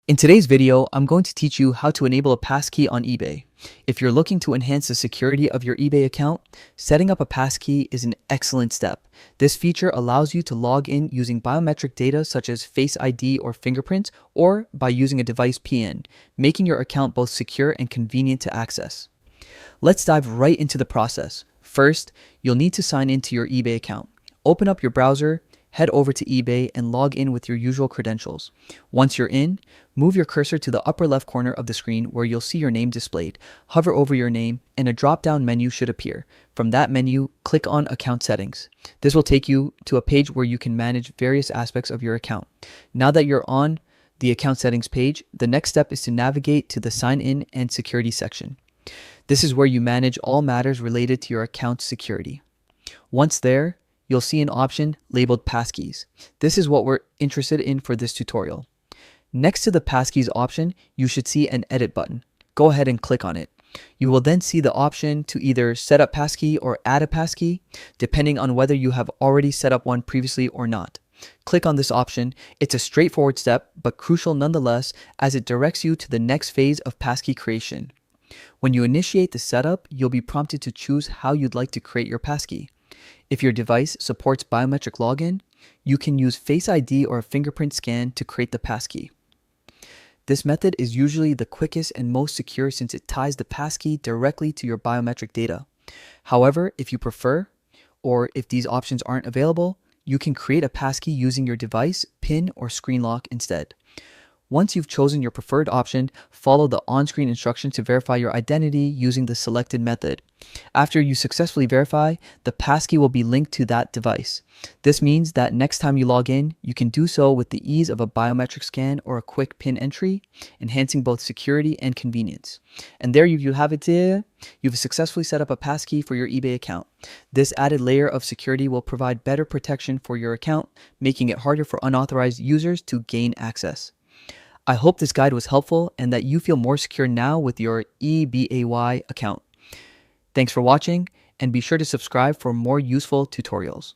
In today's video, I'm going to teach you how to enable a passkey on eBay. If you're looking to enhance the security of your eBay account, setting up a passkey is an excellent step. This feature allows you to log in using biometric data such as Face ID or fingerprints, or by using a device PN, making your account both secure and convenient to access. Let's dive right into the process. First, you'll need to sign into your eBay account. Open up your browser, head over to eBay and log in with your usual credentials. Once you're in, move your cursor to the upper left corner of the screen where you'll see your name displayed. Hover over your name and a drop-down menu should appear. From that menu, click on Account Settings. This will take you to a page where you can manage various aspects of your account. Now that you're on the Account Settings page, the next step is to navigate to the Sign In and Security section. This is where you manage all matters related to your account's security. Once there, you'll see an option labeled Passkeys. This is what we're interested in for this tutorial. Next to the Passkeys option, you should see an Edit button. Go ahead and click on it. You will then see the option to either set up passkey or add a passkey, depending on whether you have already set up one previously or not. Click on this option. It's a straightforward step, but crucial nonetheless, as it directs you to the next phase of passkey creation. When you initiate the setup, you'll be prompted to choose how you'd like to create your passkey. If your device supports biometric login, you can use Face ID or a fingerprint scan to create the passkey. This method is usually the quickest and most secure since it ties the passkey directly to your biometric data. However, if you prefer, or if these options aren't available, you can create a passkey using your device, PIN, or screen lock instead. Once you've chosen your preferred option, follow the on-screen instructions to verify your identity using the selected method. After you successfully verify, the passkey will be linked to that device. This means that next time you log in, you can do so with the ease of a biometric scan or a quick PIN entry, enhancing both security and convenience. And there you have it there. You've successfully set up a passkey for your eBay account. This added layer of security will provide better protection for your account, making it harder for unauthorized users to gain access. I hope this guide was helpful and that you feel more secure now with your eBay account. Thanks for watching, and be sure to subscribe for more useful tutorials.